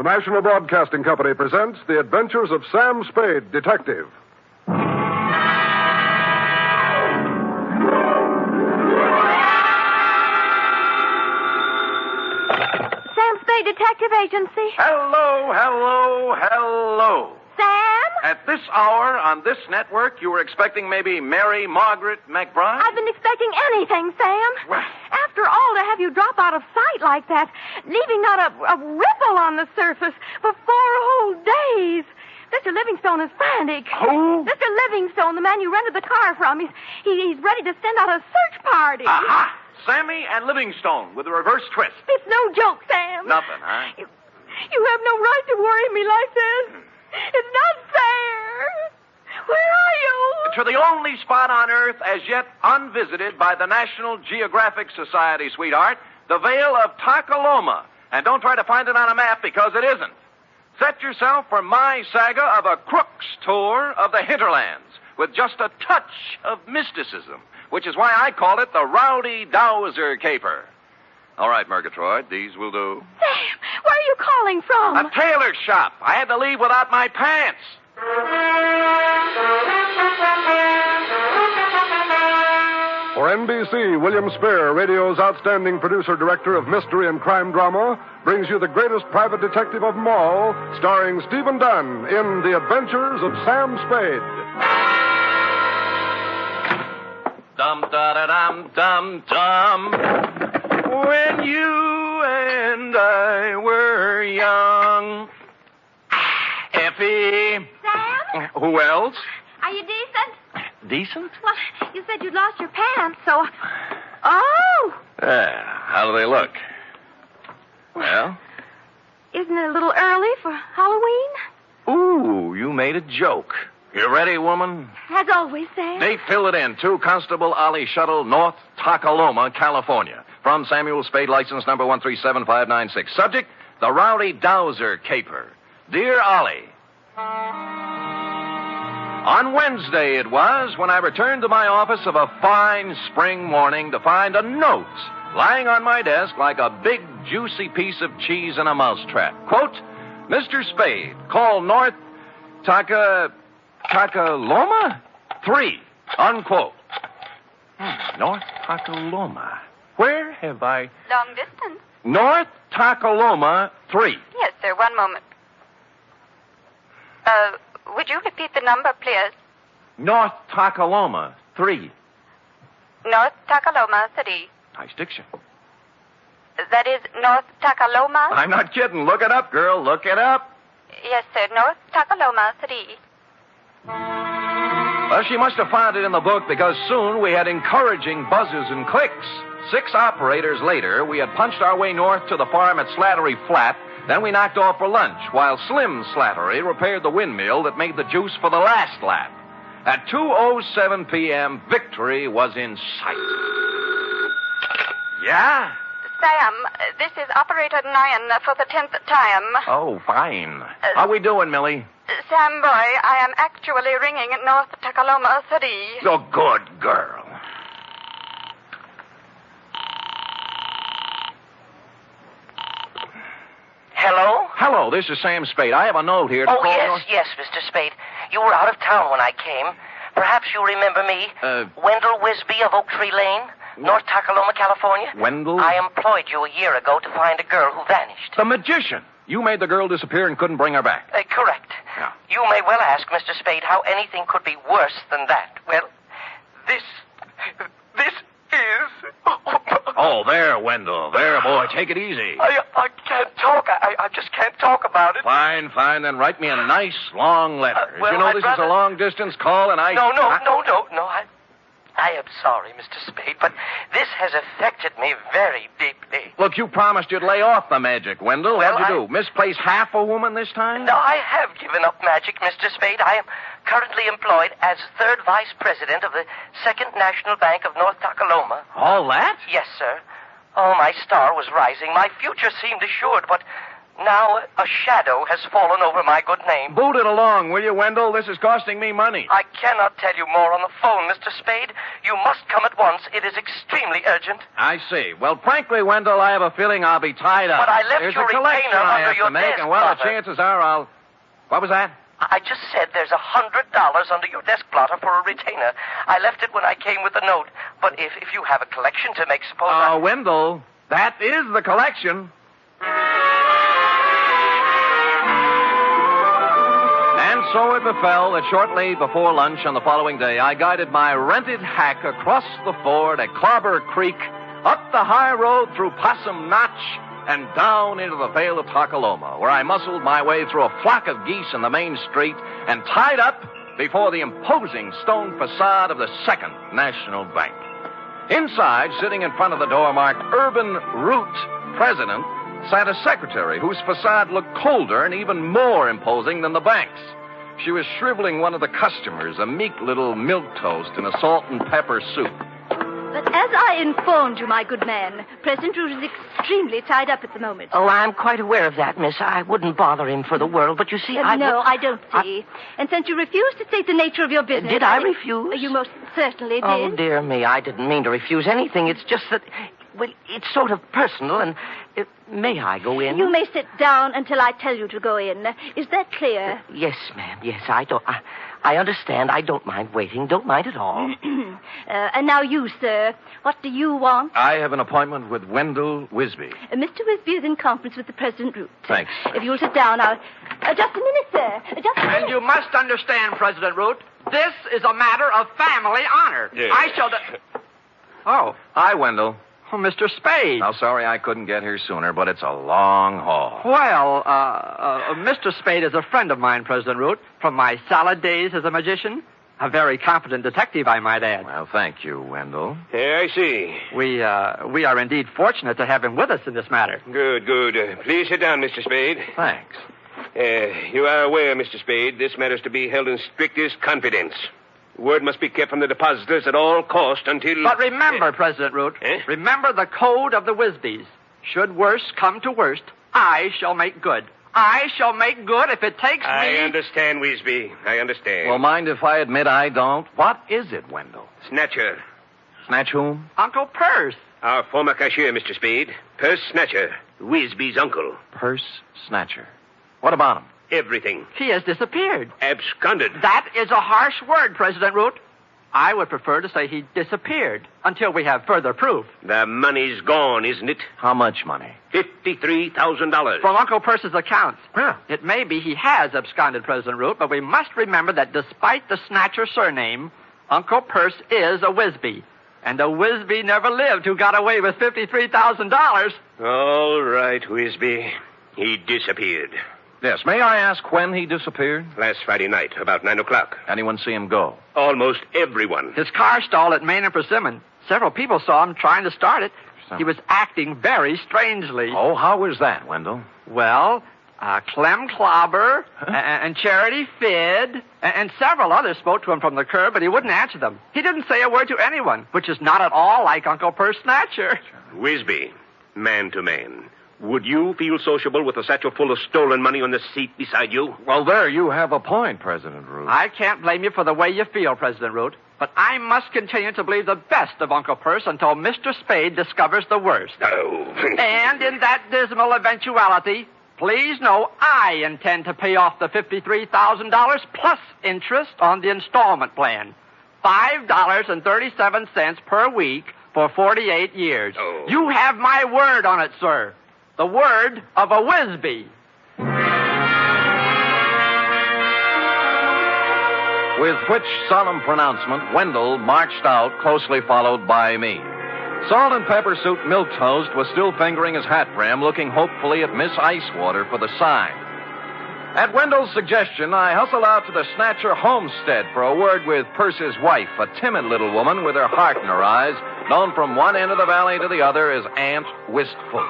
The National Broadcasting Company presents The Adventures of Sam Spade, Detective. Sam Spade Detective Agency. Hello, hello, hello. Sam? At this hour on this network, you were expecting maybe Mary Margaret McBride? I've been expecting anything, Sam. Well. After all, to have you drop out of sight like that, leaving not a ripple on the surface for 4 whole days. Mr. Livingstone is frantic. Who? Mr. Livingstone, the man you rented the car from. He's ready to send out a search party. Aha! Sammy and Livingstone with a reverse twist. It's no joke, Sam. Nothing, huh? You have no right to worry me like this. It's not fair. Where are you? To the only spot on Earth as yet unvisited by the National Geographic Society, sweetheart, the Vale of Takaloma. And don't try to find it on a map because it isn't. Set yourself for my saga of a crook's tour of the hinterlands with just a touch of mysticism, which is why I call it the Rowdy Dowser caper. All right, Murgatroyd, these will do. Sam, where are you calling from? A tailor shop. I had to leave without my pants. For NBC, William Spear, radio's outstanding producer-director of mystery and crime drama, brings you the greatest private detective of them all, starring Stephen Dunn in The Adventures of Sam Spade. Dum-da-da-dum-dum-dum. When you and I were young. Effie. Sam? Who else? Are you decent? Decent? Well, you said you'd lost your pants, so... Oh! How do they look? Well? Isn't it a little early for Halloween? Ooh, you made a joke. You ready, woman? As always, Sam. Date, fill it in. 2 Constable Ollie Shuttle, North Takaloma, California. From Samuel Spade, license number 137596. Subject, the Rowdy Dowser caper. Dear Ollie, on Wednesday it was when I returned to my office of a fine spring morning to find a note lying on my desk like a big, juicy piece of cheese in a mousetrap. Quote, Mr. Spade, call North Takaloma 3, unquote. North Takaloma. Where have I... Long distance. North Takaloma 3. Yes, sir. One moment. Would you repeat the number, please? North Takaloma 3. North Takaloma 3. Nice diction. That is North Takaloma? I'm not kidding. Look it up, girl. Look it up. Yes, sir. North Takaloma 3. Well, she must have found it in the book because soon we had encouraging buzzes and clicks. 6 operators later, we had punched our way north to the farm at Slattery Flat. Then we knocked off for lunch, while Slim Slattery repaired the windmill that made the juice for the last lap. At 2:07 p.m., victory was in sight. Yeah? Sam, this is Operator Nyan for the 10th time. Oh, fine. How we doing, Millie? Sam, boy, I am actually ringing North Takaloma 3. Oh, good girl. Hello? Hello, this is Sam Spade. I have a note here to call... Yes, Mr. Spade. You were out of town when I came. Perhaps you remember me. Wendell Wisby of Oak Tree Lane, North Takaloma, California. Wendell? I employed you a year ago to find a girl who vanished. The magician. You made the girl disappear and couldn't bring her back. Correct. Yeah. You may well ask, Mr. Spade, how anything could be worse than that. Well, this is... Oh, there, Wendell. There, boy. Take it easy. I can't talk. I just can't talk about it. Fine. Then write me a nice, long letter. Well, you know, I'd this rather... is a long-distance call, and I... No. I am sorry, Mr. Spade, but this has affected me very deeply. Look, you promised you'd lay off the magic, Wendell. Well, What'd you do? Misplace half a woman this time? No, I have given up magic, Mr. Spade. I am currently employed as 3rd Vice President of the 2nd National Bank of North Takaloma. All that? Yes, sir. Oh, my star was rising. My future seemed assured, but Now a shadow has fallen over my good name. Boot it along, will you, Wendell? This is costing me money. I cannot tell you more on the phone, Mr. Spade. You must come at once. It is extremely urgent. I see. Well, frankly, Wendell, I have a feeling I'll be tied up. But I left There's your a collection retainer I under have your to make, desk, and well, the Blotter. chances are I'll... What was that? I just said there's $100 under your desk, Blotter, for a retainer. I left it when I came with the note. But if you have a collection to make, suppose Wendell, that is the collection. And so it befell that shortly before lunch on the following day, I guided my rented hack across the ford at Clobber Creek, up the high road through Possum Notch, and down into the Vale of Takaloma, where I muscled my way through a flock of geese in the main street and tied up before the imposing stone facade of the Second National Bank. Inside, sitting in front of the door marked Urban Root President, sat a secretary whose facade looked colder and even more imposing than the bank's. She was shriveling one of the customers, a meek little milquetoast in a salt and pepper soup. But as I informed you, my good man, President Root is extremely tied up at the moment. Oh, I'm quite aware of that, miss. I wouldn't bother him for the world, but you see, I don't see. And since you refused to state the nature of your business... Did I refuse? You most certainly did. Oh, dear me, I didn't mean to refuse anything. It's just that, well, it's sort of personal, and may I go in? You may sit down until I tell you to go in. Is that clear? Yes, ma'am. Yes, I understand. I don't mind waiting. Don't mind at all. And now you, sir. What do you want? I have an appointment with Wendell Wisby. Mr. Wisby is in conference with the President Root. Thanks. If you'll sit down, I'll... just a minute, sir. Just a minute. And you must understand, President Root, this is a matter of family honor. Yes. I shall... Oh, Hi, Wendell. Mr. Spade. Now, sorry I couldn't get here sooner, but it's a long haul. Well, Mr. Spade is a friend of mine, President Root, from my salad days as a magician. A very competent detective, I might add. Well, thank you, Wendell. Yeah, I see. We are indeed fortunate to have him with us in this matter. Good, good. Please sit down, Mr. Spade. Thanks. You are aware, Mr. Spade, this matter is to be held in strictest confidence. Word must be kept from the depositors at all cost until... But remember, President Root, remember the code of the Wisbys. Should worst come to worst, I shall make good. I shall make good if it takes me... I understand, Wisby. I understand. Well, mind if I admit I don't? What is it, Wendell? Snatcher. Snatch whom? Uncle Purse. Our former cashier, Mr. Spade. Purse Snatcher. Wisby's uncle. Purse Snatcher. What about him? Everything. He has disappeared. Absconded. That is a harsh word, President Root. I would prefer to say he disappeared until we have further proof. The money's gone, isn't it? How much money? $53,000. From Uncle Purse's accounts. Huh. It may be he has absconded, President Root, but we must remember that despite the Snatcher surname, Uncle Purse is a Wisby. And a Wisby never lived who got away with $53,000. All right, Wisby. He disappeared. Yes, may I ask when he disappeared? Last Friday night, about 9 o'clock. Anyone see him go? Almost everyone. His car stalled at Main and Persimmon. Several people saw him trying to start it. He was acting very strangely. Oh, how was that, Wendell? Well, Clem Clobber and Charity Fid and several others spoke to him from the curb, but he wouldn't answer them. He didn't say a word to anyone, which is not at all like Uncle Purse Snatcher. Wisby, man to man. Would you feel sociable with a satchel full of stolen money on the seat beside you? Well, there you have a point, President Root. I can't blame you for the way you feel, President Root, but I must continue to believe the best of Uncle Purse until Mr. Spade discovers the worst. Oh. And in that dismal eventuality, please know I intend to pay off the $53,000 plus interest on the installment plan. $5.37 per week for 48 years. Oh. You have my word on it, sir. The word of a Wisby. With which solemn pronouncement, Wendell marched out, closely followed by me. Salt and Pepper Suit Milquetoast was still fingering his hat brim, looking hopefully at Miss Icewater for the sign. At Wendell's suggestion, I hustled out to the Snatcher homestead for a word with Percy's wife, a timid little woman with her heart in her eyes, known from one end of the valley to the other as Aunt Wistful.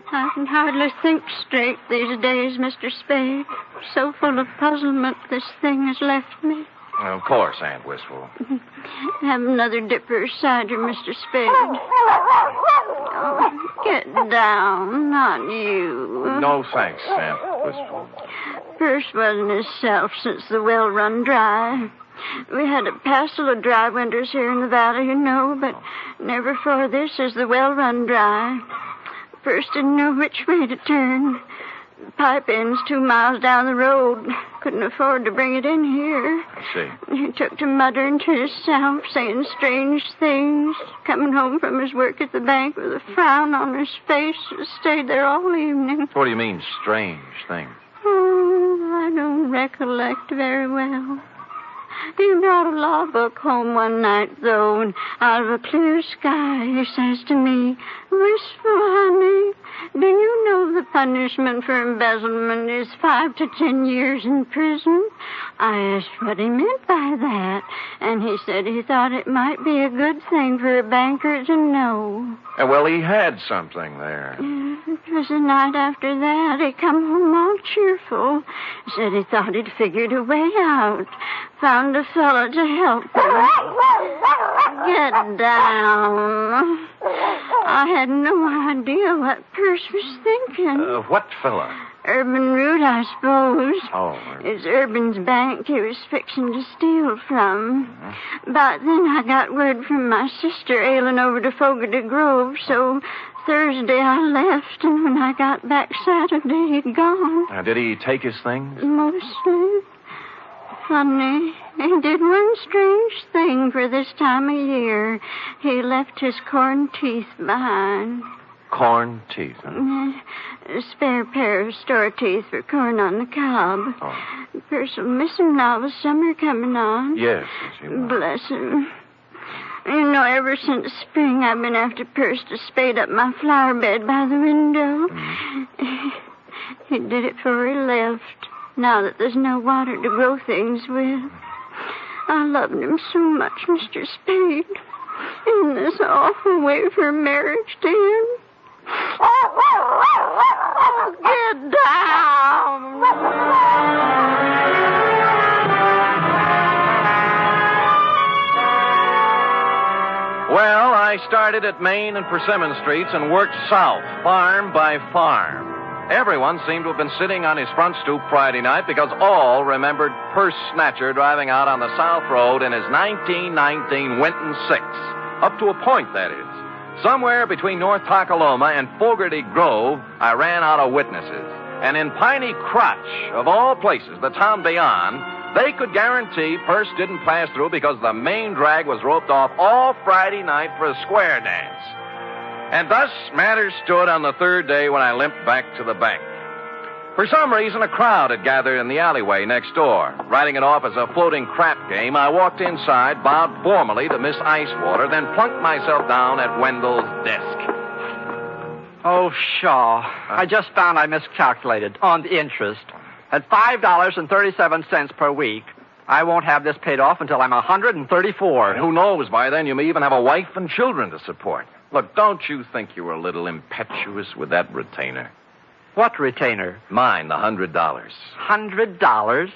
I can hardly think straight these days, Mr. Spade. So full of puzzlement this thing has left me. Of course, Aunt Wistful. Have another dipper cider, Mr. Spade. Oh, get down, not you. No thanks, Aunt Wistful. Perce wasn't himself since the well run dry. We had a passel of dry winters here in the valley, you know, but never for this as the well run dry. Perce didn't know which way to turn. The pipe end's 2 miles down the road. Couldn't afford to bring it in here. I see. He took to muttering to himself, saying strange things. Coming home from his work at the bank with a frown on his face, and stayed there all evening. What do you mean, strange things? Oh, I don't recollect very well. He brought a law book home one night, though, and out of a clear sky, he says to me, "Wistful, honey, do you know the punishment for embezzlement is 5 to 10 years in prison?" I asked what he meant by that, and he said he thought it might be a good thing for a banker to know. Well, he had something there. It was the night after that. He come home all cheerful. Said he thought he'd figured a way out. Found a fellow to help him. Get down. I had no idea what Perce was thinking. What fella? Urban Root, I suppose. Oh. It's Urban's bank he was fixing to steal from. But then I got word from my sister ailing over to Fogarty Grove, so Thursday I left, and when I got back Saturday, he'd gone. Did he take his things? Mostly. Funny, he did one strange thing for this time of year. He left his corn teeth behind. Corn teeth, huh? A spare pair of store teeth for corn on the cob. Oh. Perce will miss him now with summer coming on. Yes, he will. Bless him. You know, ever since spring, I've been after Perce to spade up my flower bed by the window. He did it before he left, now that there's no water to grow things with. I loved him so much, Mr. Spade. In this awful way for marriage to him. Get down! Well, I started at Main and Persimmon Streets and worked south, farm by farm. Everyone seemed to have been sitting on his front stoop Friday night because all remembered Perce Snatcher driving out on the South Road in his 1919 Winton 6. Up to a point, that is. Somewhere between North Takaloma and Fogarty Grove, I ran out of witnesses. And in Piney Crotch, of all places, the town beyond, they could guarantee Perce didn't pass through because the main drag was roped off all Friday night for a square dance. And thus matters stood on the third day when I limped back to the bank. For some reason, a crowd had gathered in the alleyway next door. Writing it off as a floating crap game, I walked inside, bowed formally to Miss Icewater, then plunked myself down at Wendell's desk. Oh, Shaw. I just found I miscalculated on the interest. At $5.37 per week, I won't have this paid off until I'm 134. And who knows, by then you may even have a wife and children to support. Look, don't you think you were a little impetuous with that retainer? What retainer? Mine, the $100. $100?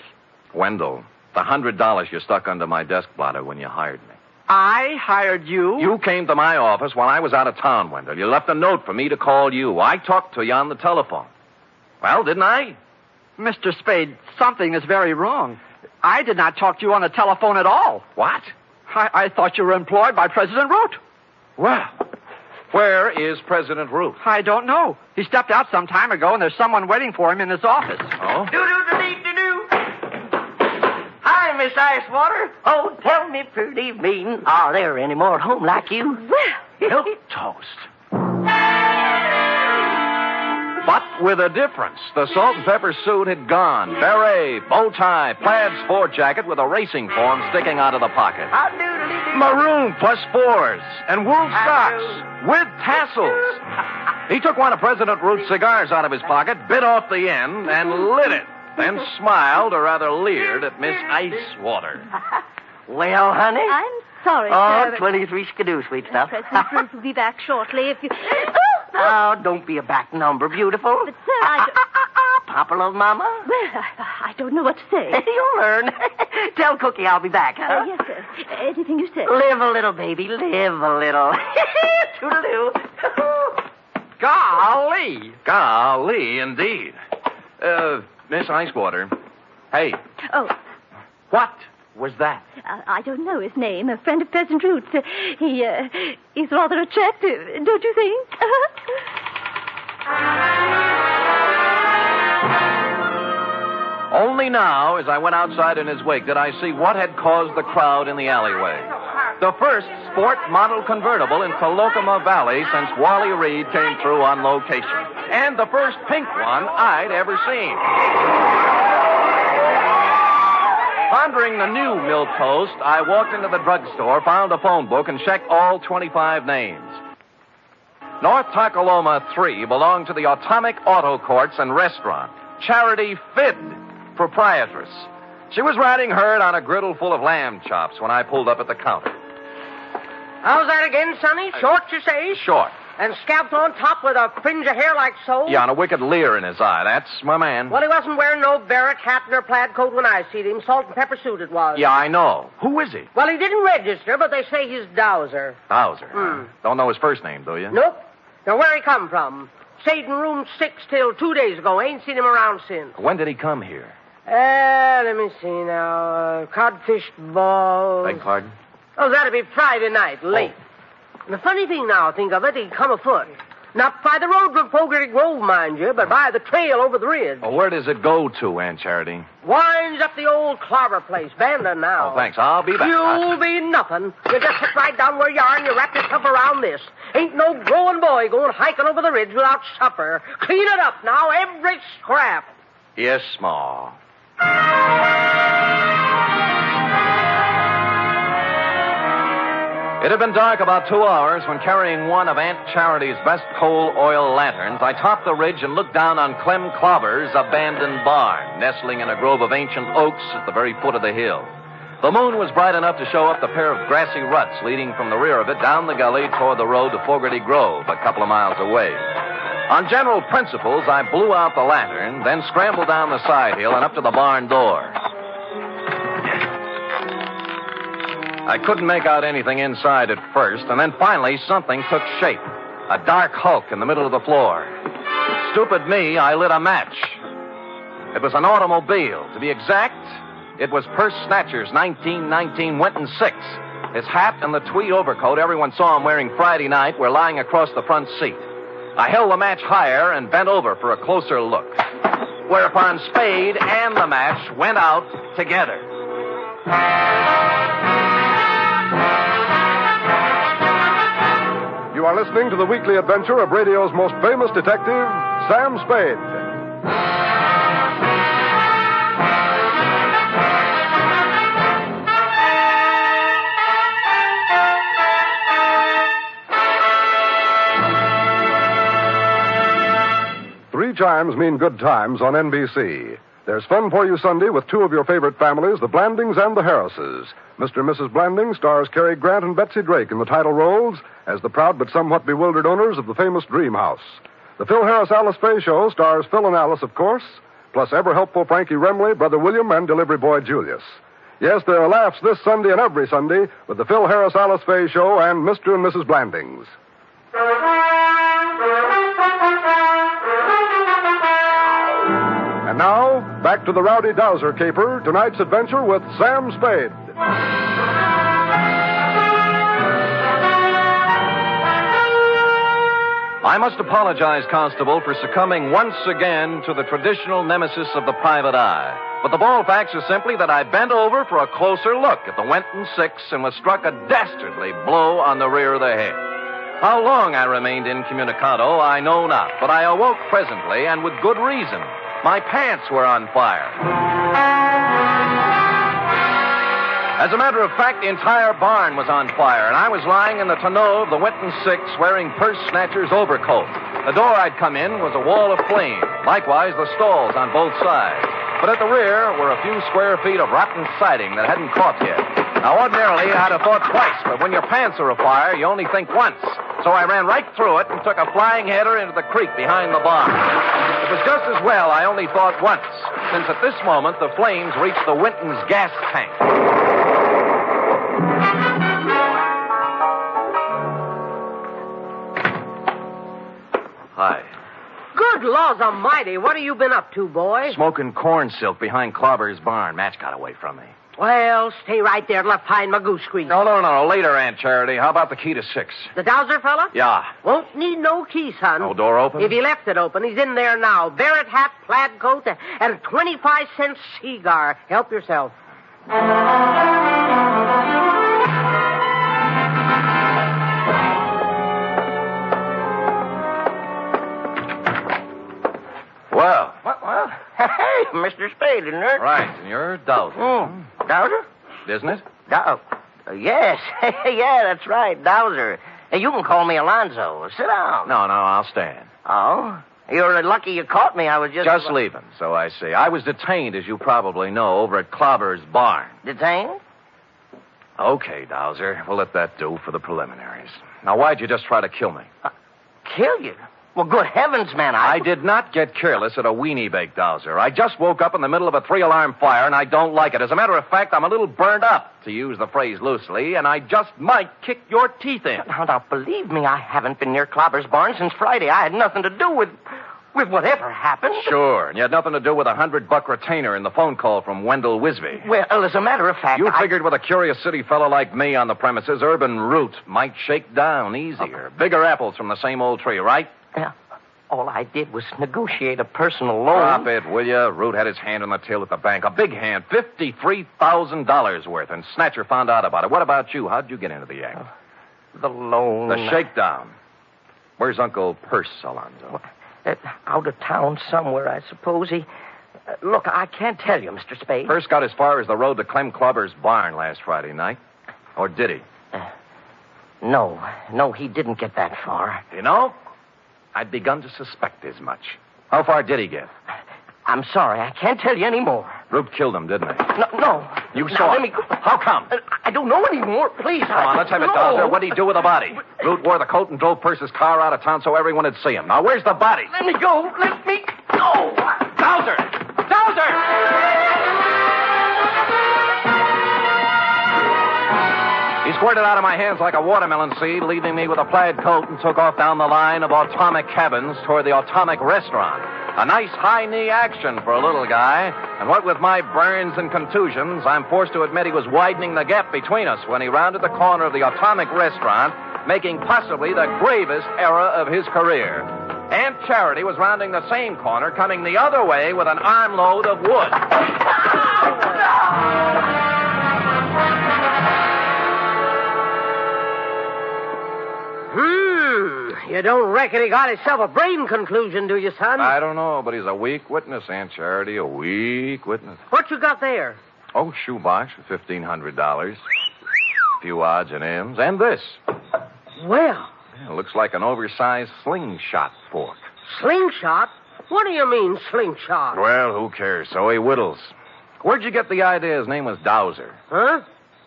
Wendell, the $100 you stuck under my desk blotter when you hired me. I hired you? You came to my office while I was out of town, Wendell. You left a note for me to call you. I talked to you on the telephone. Well, didn't I? Mr. Spade, something is very wrong. I did not talk to you on the telephone at all. What? I thought you were employed by President Root. Well, where is President Root? I don't know. He stepped out some time ago, and there's someone waiting for him in his office. Oh? Do-do-do-dee-do-do. Hi, Miss Icewater. Oh, tell me, pretty mean, are there any more at home like you? Milk toast. But with a difference. The salt and pepper suit had gone. Beret, bow tie, plaid sport jacket with a racing form sticking out of the pocket. Maroon plus fours and wool socks with tassels. He took one of President Root's cigars out of his pocket, bit off the end, and lit it. Then smiled, or rather leered, at Miss Icewater. Well, honey? I'm sorry, Oh, sir. 23 skidoo, sweet stuff. President Bruce will be back shortly if you... Oh, don't be a back number, beautiful. But, sir, I... Pop Papa love Mama? Well, I don't know what to say. You'll learn. Tell Cookie I'll be back, huh? Yes, sir. Anything you say. Live a little, baby. Live a little. Toodaloo. Golly. Golly, indeed. Miss Icewater. Hey, Oh, what was that? I don't know his name. A friend of Pheasant Roots. He's rather attractive, don't you think? Only now, as I went outside in his wake, did I see what had caused the crowd in the alleyway. The first sport model convertible in Tolokema Valley since Wally Reed came through on location. And the first pink one I'd ever seen. Pondering the new milquetoast, I walked into the drugstore, found a phone book, and checked all 25 names. North Takaloma 3 belonged to the Atomic Auto Courts and Restaurant. Charity Fidd, proprietress. She was riding herd on a griddle full of lamb chops when I pulled up at the counter. How's that again, Sonny? Short, you say? Short. And scalped on top with a fringe of hair like so? Yeah, and a wicked leer in his eye. That's my man. Well, he wasn't wearing no barrack hat nor plaid coat when I seen him. Salt and pepper suit it was. Yeah, I know. Who is he? Well, he didn't register, but they say he's Dowser. Dowser. Don't know his first name, do you? Nope. Now, where he come from? Stayed in room 6 till 2 days ago. Ain't seen him around since. When did he come here? Let me see now. Codfish ball. Beg pardon? Oh, that'd be Friday night, late. And the funny thing now, think of it, he'd come afoot. Not by the road from Fogarty Grove, mind you, but by the trail over the ridge. Well, where does it go to, Aunt Charity? Winds up the old clobber place, Bandon now. Oh, thanks. I'll be back. You'll be nothing. You just sit right down where you are and you wrap yourself around this. Ain't no growing boy going hiking over the ridge without supper. Clean it up now, every scrap. Yes, Ma. It had been dark about 2 hours when, carrying one of Aunt Charity's best coal oil lanterns, I topped the ridge and looked down on Clem Clobber's abandoned barn, nestling in a grove of ancient oaks at the very foot of the hill. The moon was bright enough to show up the pair of grassy ruts leading from the rear of it down the gully toward the road to Fogarty Grove, a couple of miles away. On general principles, I blew out the lantern, then scrambled down the side hill and up to the barn door. I couldn't make out anything inside at first, and then finally something took shape. A dark hulk in the middle of the floor. Stupid me, I lit a match. It was an automobile. To be exact, it was Purse Snatcher's 1919 Winton 6. His hat and the tweed overcoat everyone saw him wearing Friday night were lying across the front seat. I held the match higher and bent over for a closer look. Whereupon Spade and the match went out together. You are listening to the weekly adventure of radio's most famous detective, Sam Spade. Three chimes mean good times on NBC. There's fun for you Sunday with two of your favorite families, the Blandings and the Harrises. Mr. and Mrs. Blanding stars Cary Grant and Betsy Drake in the title roles as the proud but somewhat bewildered owners of the famous Dream House. The Phil Harris-Alice Faye Show stars Phil and Alice, of course, plus ever-helpful Frankie Remley, Brother William, and delivery boy Julius. Yes, there are laughs this Sunday and every Sunday with the Phil Harris-Alice Faye Show and Mr. and Mrs. Blandings. And now, back to the Rowdy Dowser caper, tonight's adventure with Sam Spade. I must apologize, Constable, for succumbing once again to the traditional nemesis of the private eye. But the bald facts are simply that I bent over for a closer look at the Winton 6 and was struck a dastardly blow on the rear of the head. How long I remained incommunicado, I know not, but I awoke presently, and with good reason. My pants were on fire. As a matter of fact, the entire barn was on fire, and I was lying in the tonneau of the Winton 6 wearing Purse Snatcher's overcoat. The door I'd come in was a wall of flame, likewise the stalls on both sides. But at the rear were a few square feet of rotten siding that hadn't caught yet. Now, ordinarily, I'd have thought twice, but when your pants are afire, you only think once. So I ran right through it and took a flying header into the creek behind the barn. It was just as well I only thought once, since at this moment the flames reached the Winton's gas tank. Hi. Good laws almighty, what have you been up to, boy? Smoking corn silk behind Clobber's barn. Match got away from me. Well, stay right there till I find my goose grease. No. Later, Aunt Charity. How about the key to 6? The Dowser fella? Yeah. Won't need no key, son. No door open? If he left it open, he's in there now. Barrett hat, plaid coat, and a 25-cent cigar. Help yourself. Well. Well, hey, Mr. Spade, isn't it? Right, and you're Dowser. Dowser? Isn't it? Yes. Yeah, that's right, Dowser. Hey, you can call me Alonzo. Sit down. No, I'll stand. Oh? You're lucky you caught me. I was Just leaving, so I see. I was detained, as you probably know, over at Clobber's barn. Detained? Okay, Dowser. We'll let that do for the preliminaries. Now, why'd you just try to kill me? Kill you? Well, good heavens, man, I did not get careless at a weenie bake, Dowser. I just woke up in the middle of a 3-alarm fire, and I don't like it. As a matter of fact, I'm a little burned up, to use the phrase loosely, and I just might kick your teeth in. Now, believe me, I haven't been near Clobber's barn since Friday. I had nothing to do with whatever happened. Sure, and you had nothing to do with a $100 retainer in the phone call from Wendell Wisby. Well, as a matter of fact, You figured with a curious city fellow like me on the premises, urban root might shake down easier. Bigger apples from the same old tree, right? Yeah. All I did was negotiate a personal loan. Drop it, will you? Root had his hand on the till at the bank. A big hand, $53,000 worth, and Snatcher found out about it. What about you? How'd you get into the act? The loan. The shakedown. Where's Uncle Perce, Alonzo? Out of town somewhere, I suppose. He... look, I can't tell you, Mr. Spade. Perce got as far as the road to Clem Clobber's barn last Friday night. Or did he? No, he didn't get that far. You know, I'd begun to suspect as much. How far did he get? I'm sorry, I can't tell you any more. Root killed him, didn't he? No. You saw him. it. How come? I don't know anymore. Please. Come on, let's have it, Dowser. What did he do with the body? Root wore the coat and drove Perce's car out of town so everyone would see him. Now, where's the body? Let me go. Dowser! Dowser! He squirted out of my hands like a watermelon seed, leaving me with a plaid coat, and took off down the line of atomic cabins toward the atomic restaurant. A nice high-knee action for a little guy, and what with my burns and contusions, I'm forced to admit he was widening the gap between us when he rounded the corner of the atomic restaurant, making possibly the gravest error of his career. Aunt Charity was rounding the same corner, coming the other way with an armload of wood. You don't reckon he got himself a brain conclusion, do you, son? I don't know, but he's a weak witness, Aunt Charity, a weak witness. What you got there? Oh, shoebox for $1,500. A few odds and ends. And this. Well. Yeah, looks like an oversized slingshot fork. Slingshot? What do you mean, slingshot? Well, who cares? So he whittles. Where'd you get the idea his name was Dowser? Huh?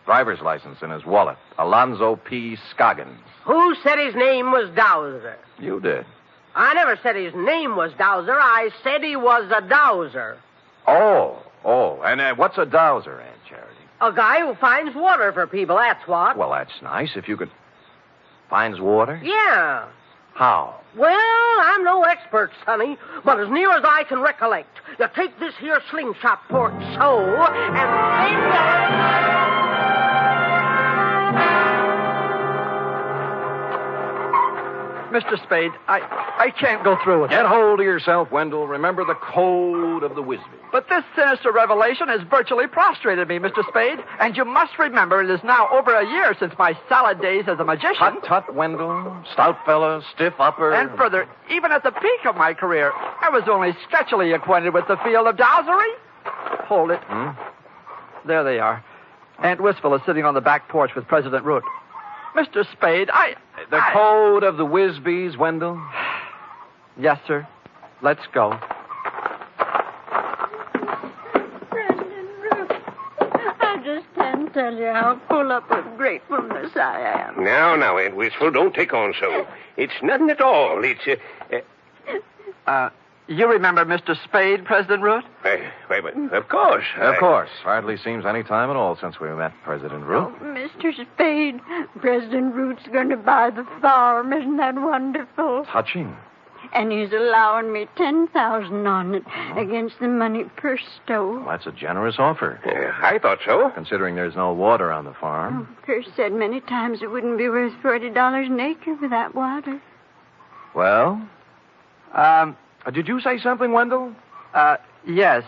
Driver's license in his wallet. Alonzo P. Scoggins. Who said his name was Dowser? You did. I never said his name was Dowser. I said he was a dowser. Oh. And what's a dowser, Aunt Charity? A guy who finds water for people, that's what. Well, that's nice. If you could... Finds water? Yeah. How? Well, I'm no expert, Sonny, but as near as I can recollect, you take this here slingshot fork so, and then... Mr. Spade, I can't go through with it. Get hold of yourself, Wendell. Remember the code of the Wisby. But this sinister revelation has virtually prostrated me, Mr. Spade. And you must remember it is now over a year since my salad days as a magician. Tut, Wendell. Stout fella, stiff upper. And further, even at the peak of my career, I was only sketchily acquainted with the field of dowsery. Hold it. There they are. Aunt Wistful is sitting on the back porch with President Root. Mr. Spade, The code of the Wisbys, Wendell? Yes, sir. Let's go. Brendan, Ruth, I just can't tell you how full up with gratefulness I am. Now, Aunt Wistful, don't take on so. It's nothing at all. It's, You remember Mr. Spade, President Root? Hey, wait, of course. Of course. Hardly seems any time at all since we met President Root. Oh, Mr. Spade, President Root's going to buy the farm. Isn't that wonderful? Touching. And he's allowing me $10,000 on it against the money per stove. Well, that's a generous offer. Yeah, I thought so. Considering there's no water on the farm. Oh, Perce said many times it wouldn't be worth $40 an acre without water. Well? Did you say something, Wendell? Yes.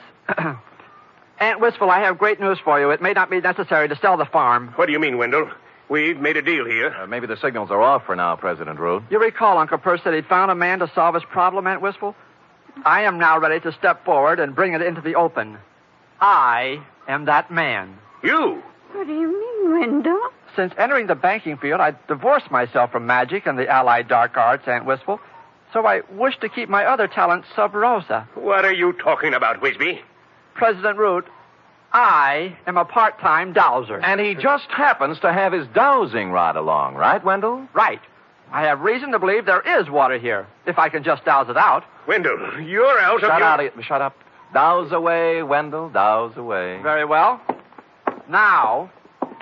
Aunt Wistful, I have great news for you. It may not be necessary to sell the farm. What do you mean, Wendell? We've made a deal here. Maybe the signals are off for now, President Root. You recall Uncle Perce said he'd found a man to solve his problem, Aunt Wistful? I am now ready to step forward and bring it into the open. I am that man. You? What do you mean, Wendell? Since entering the banking field, I divorced myself from magic and the allied dark arts, Aunt Wistful. So I wish to keep my other talents sub rosa. What are you talking about, Wisby? President Root, I am a part-time dowser. And he just happens to have his dowsing rod along, right, Wendell? Right. I have reason to believe there is water here, if I can just douse it out. Wendell, you're out of your... Shut up. Douse away, Wendell, douse away. Very well. Now,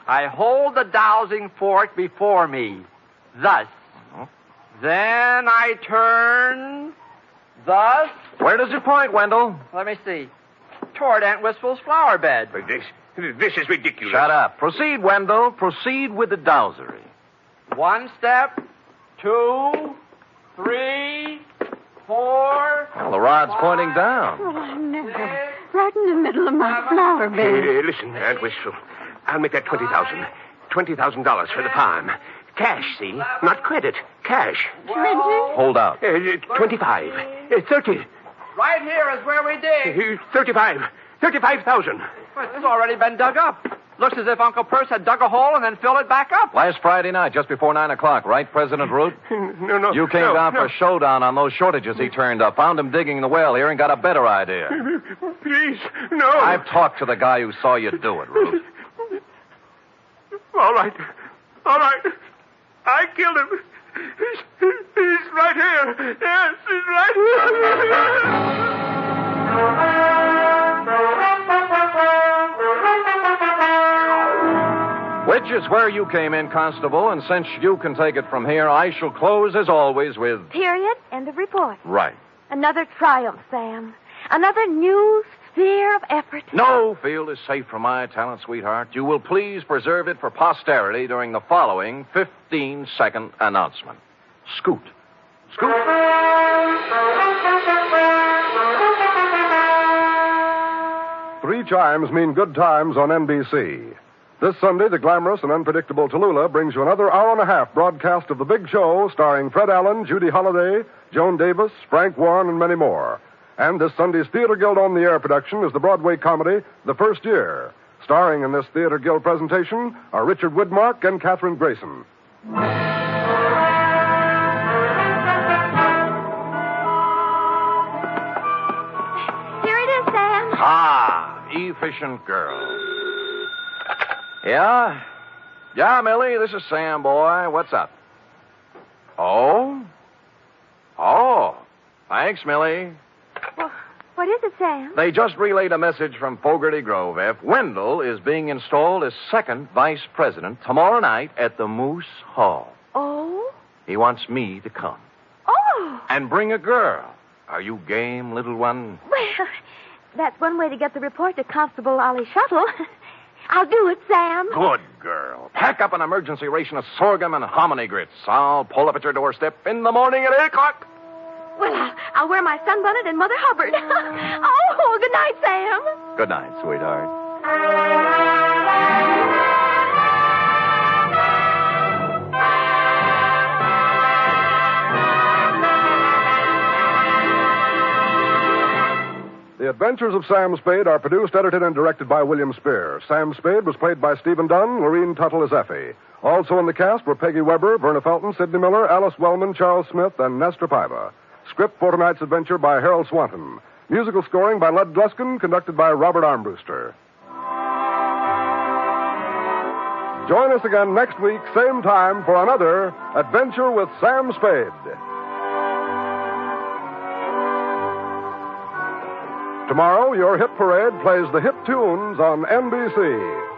I hold the dowsing fork before me, thus. Then I turn, thus. Where does it point, Wendell? Let me see. Toward Aunt Wistful's flower bed. This is ridiculous. Shut up. Proceed, Wendell. Proceed with the dowsery. 1 step, 2, 3, 4. Well, the rod's pointing down. Oh, I never. Right in the middle of my flower bed. Listen, Aunt Wistful. I'll make that $20,000. $20,000 for the farm. Cash, see? Not credit. Cash. 20? Hold out. 25. 30. Right here is where we dig. 35. 35,000. It's already been dug up. Looks as if Uncle Perce had dug a hole and then filled it back up. Last Friday night, just before 9 o'clock, right, President Root? No. You came down for a showdown on those shortages he turned up. Found him digging the well here and got a better idea. Please, no. I've talked to the guy who saw you do it, Root. All right. I killed him. He's right here. Yes, he's right here. Which is where you came in, Constable, and since you can take it from here, I shall close, as always, with... Period. End of report. Right. Another triumph, Sam. Another new sphere of effort. No field is safe from my talent, sweetheart. You will please preserve it for posterity during the following 15-second announcement. Scoot. Scoot. 3 chimes mean good times on NBC. This Sunday, the glamorous and unpredictable Tallulah brings you another hour-and-a-half broadcast of The Big Show, starring Fred Allen, Judy Holliday, Joan Davis, Frank Warren, and many more. And this Sunday's Theater Guild on the Air production is the Broadway comedy The First Year. Starring in this Theater Guild presentation are Richard Widmark and Katherine Grayson. Here it is, Sam. Ah, efficient girl. Yeah? Yeah, Millie, this is Sam, boy. What's up? Oh? Thanks, Millie. Well, what is it, Sam? They just relayed a message from Fogarty Grove, F. Wendell is being installed as second vice president tomorrow night at the Moose Hall. Oh? He wants me to come. Oh! And bring a girl. Are you game, little one? Well, that's one way to get the report to Constable Ollie Shuttle. I'll do it, Sam. Good girl. Pack up an emergency ration of sorghum and hominy grits. I'll pull up at your doorstep in the morning at 8 o'clock. Well, I'll wear my sunbonnet and Mother Hubbard. Oh, good night, Sam. Good night, sweetheart. The Adventures of Sam Spade are produced, edited, and directed by William Spear. Sam Spade was played by Stephen Dunn, Lorene Tuttle as Effie. Also in the cast were Peggy Weber, Verna Felton, Sidney Miller, Alice Wellman, Charles Smith, and Nestor Paiva. Script for tonight's adventure by Harold Swanton. Musical scoring by Lud Gluskin, conducted by Robert Armbruster. Join us again next week, same time, for another Adventure with Sam Spade. Tomorrow, your hit parade plays the hit tunes on NBC.